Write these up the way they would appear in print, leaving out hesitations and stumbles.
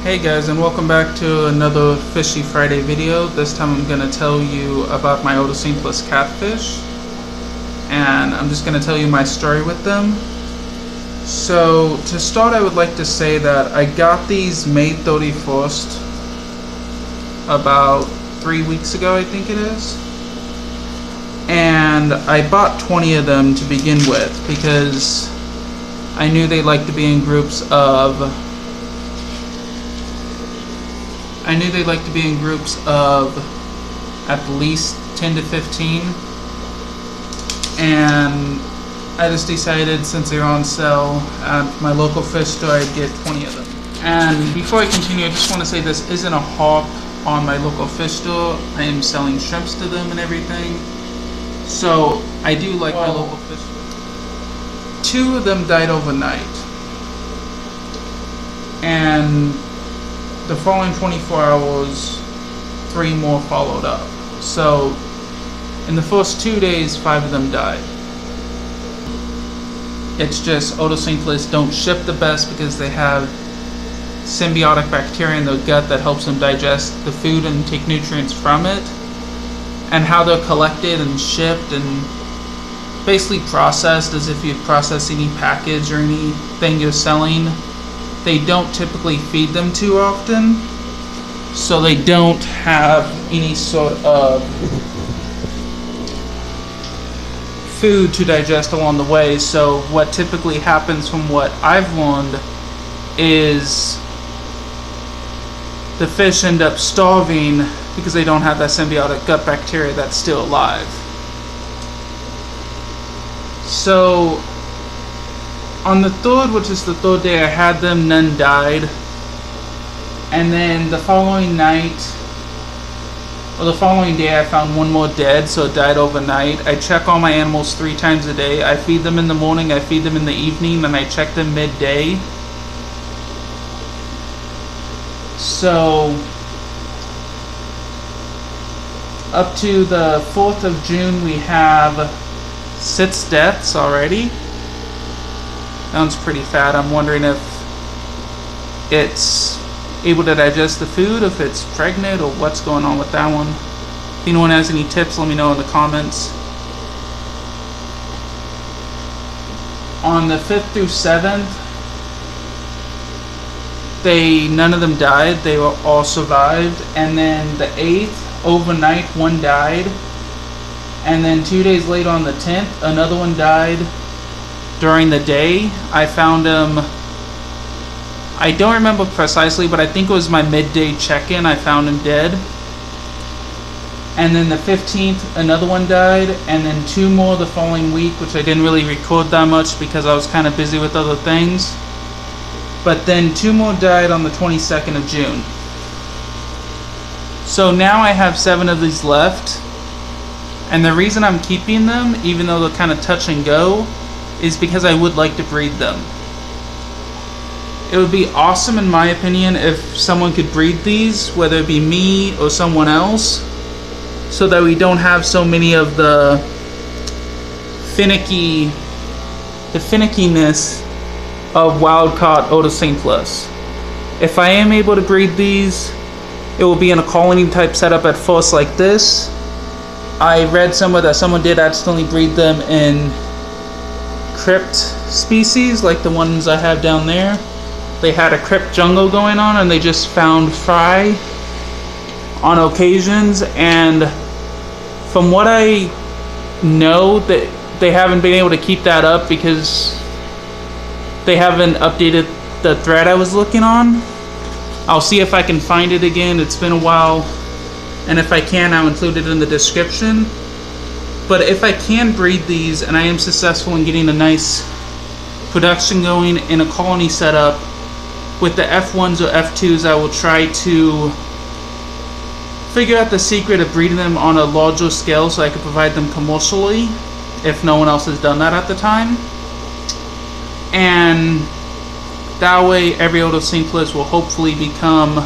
Hey guys, and welcome back to another Fishy Friday video. This time I'm going to tell you about my Otocinclus catfish, and I'm just going to tell you my story with them. So to start, I would like to say that I got these May 31st about 3 weeks ago, I think it is, and I bought 20 of them to begin with because I knew they like to be in groups of at least 10 to 15, and I just decided since they're on sale at my local fish store, I'd get 20 of them. And before I continue, I just want to say this isn't a hawk on my local fish store. I am selling shrimps to them and everything, so I do like my local fish store. 2 of them died overnight, and the following 24 hours, 3 more followed up. So in the first 2 days, 5 of them died. It's just Otocinclus don't ship the best because they have symbiotic bacteria in their gut that helps them digest the food and take nutrients from it. And how they're collected and shipped and basically processed as if you'd process any package or anything you're selling, they don't typically feed them too often, so they don't have any sort of food to digest along the way. So what typically happens, from what I've learned, is the fish end up starving because they don't have that symbiotic gut bacteria that's still alive. So on the 3rd, which is the 3rd day I had them, none died. And then the following night, or the following day, I found 1 more dead, so it died overnight. I check all my animals 3 times a day. I feed them in the morning, I feed them in the evening, and I check them midday. So up to the 4th of June, we have 6 deaths already. Sounds pretty fat. I'm wondering if it's able to digest the food, if it's pregnant, or what's going on with that one. If anyone has any tips, let me know in the comments. On the 5th through 7th, none of them died. They were all survived. And then the 8th, overnight, 1 died. And then 2 days later, on the 10th, another one died. During the day, I found him, I don't remember precisely, but I think it was my midday check-in, I found him dead. And then the 15th, another one died, and then 2 more the following week, which I didn't really record that much because I was kind of busy with other things. But then 2 more died on the 22nd of June. So now I have 7 of these left, and the reason I'm keeping them, even though they're kind of touch and go, is because I would like to breed them. It would be awesome, in my opinion, if someone could breed these, whether it be me or someone else, so that we don't have so many of the finickiness of wild-caught Otocinclus. If I am able to breed these, it will be in a colony type setup at first like this. I read somewhere that someone did accidentally breed them in crypt species like the ones I have down there. They had a crypt jungle going on, and they just found fry on occasions, and from what I know, that they haven't been able to keep that up because they haven't updated the thread I was looking on. I'll see if I can find it again. It's been a while, and if I can, I'll include it in the description. But if I can breed these and I am successful in getting a nice production going in a colony setup with the F1s or F2s, I will try to figure out the secret of breeding them on a larger scale so I can provide them commercially if no one else has done that at the time. And that way every Otocinclus will hopefully become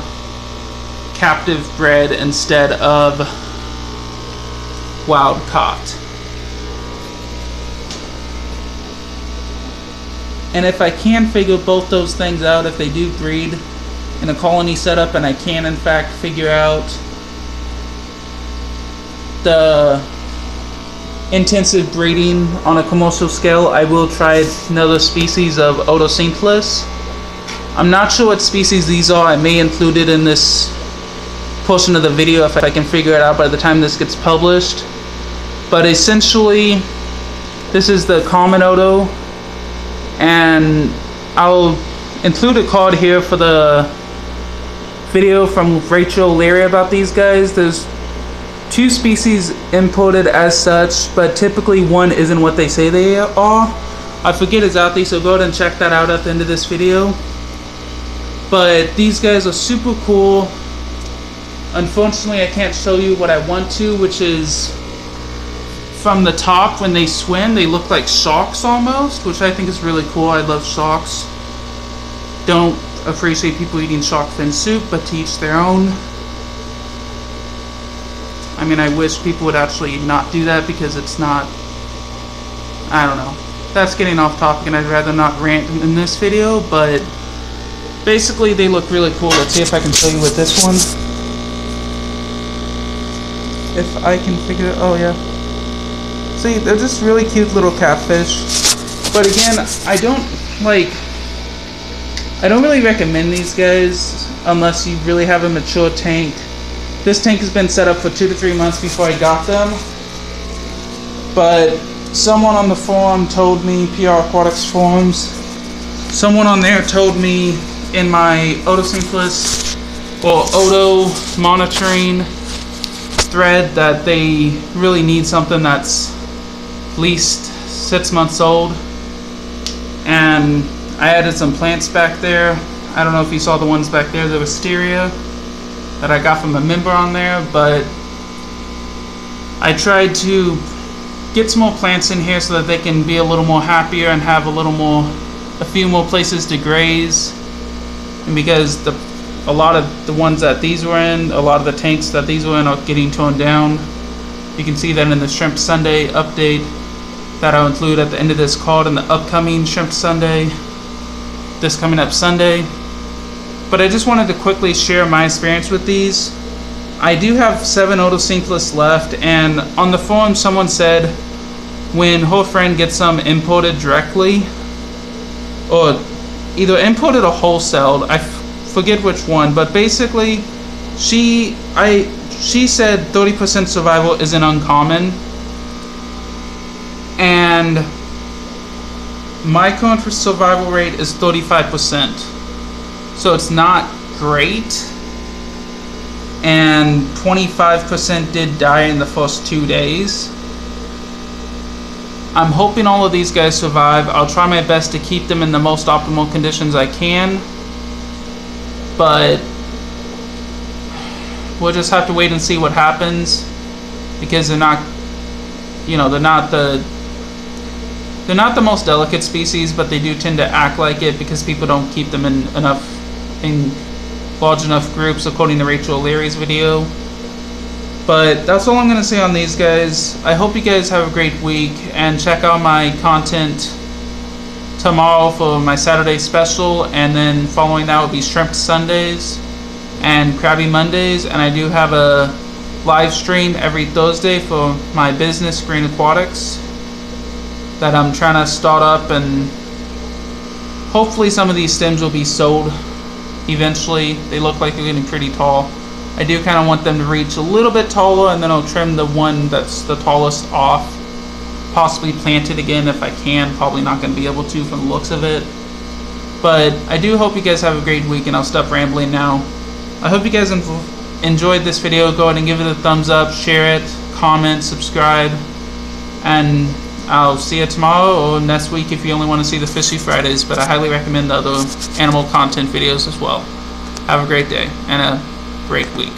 captive bred instead of wild caught. And if I can figure both those things out, if they do breed, in a colony setup and I can in fact figure out the intensive breeding on a commercial scale, I will try another species of Otocinclus. I'm not sure what species these are. I may include it in this portion of the video if I can figure it out by the time this gets published. But essentially, this is the common Oto, and I'll include a card here for the video from Rachel Leary about these guys. There's 2 species imported as such, but typically one isn't what they say they are. I forget exactly, so go ahead and check that out at the end of this video. But these guys are super cool. Unfortunately, I can't show you what I want to, which is from the top when they swim, they look like sharks almost, which I think is really cool. I love sharks. Don't appreciate people eating shark fin soup, but to each their own. I mean, I wish people would actually not do that because it's not, I don't know. That's getting off topic and I'd rather not rant in this video, but basically they look really cool. Let's see if I can show you with this one. If I can figure it, oh yeah. See, they're just really cute little catfish. But again, I don't really recommend these guys unless you really have a mature tank. This tank has been set up for 2 to 3 months before I got them. But someone on the forum told me, PR Aquatics Forums, someone on there told me in my Otocinclus or Oto monitoring thread that they really need something that's at least 6 months old. And I added some plants back there. I don't know if you saw the ones back there, the wisteria that I got from a member on there, but I tried to get some more plants in here so that they can be a little more happier and have a few more places to graze. And because a lot of the ones that these were in, a lot of the tanks that these were in are getting toned down. You can see that in the Shrimp Sunday update that I'll include at the end of this card in the upcoming Shrimp Sunday, this coming up Sunday. But I just wanted to quickly share my experience with these. I do have 7 Otocinclus left, and on the forum someone said when her friend gets some imported directly, or either imported or wholesaled, I forget which one, but basically she said 30% survival isn't uncommon, and my current survival rate is 35%. So it's not great, and 25% did die in the first 2 days. I'm hoping all of these guys survive. I'll try my best to keep them in the most optimal conditions I can, but we'll just have to wait and see what happens, because they're not, you know, they're not the most delicate species, but they do tend to act like it because people don't keep them in large enough groups, according to Rachel Leary's video. But that's all I'm going to say on these guys. I hope you guys have a great week, and check out my content tomorrow for my Saturday special, and then following that will be Shrimp Sundays and Krabby Mondays, and I do have a live stream every Thursday for my business, Green Aquatics, that I'm trying to start up, and hopefully some of these stems will be sold eventually. They look like they're getting pretty tall. I do kind of want them to reach a little bit taller, and then I'll trim the one that's the tallest off, possibly plant it again if I can. Probably not going to be able to from the looks of it, but I do hope you guys have a great week, and I'll stop rambling now. I hope you guys enjoyed this video. Go ahead and give it a thumbs up, share it, comment, subscribe, and I'll see you tomorrow or next week if you only want to see the Fishy Fridays, but I highly recommend the other animal content videos as well. Have a great day and a great week.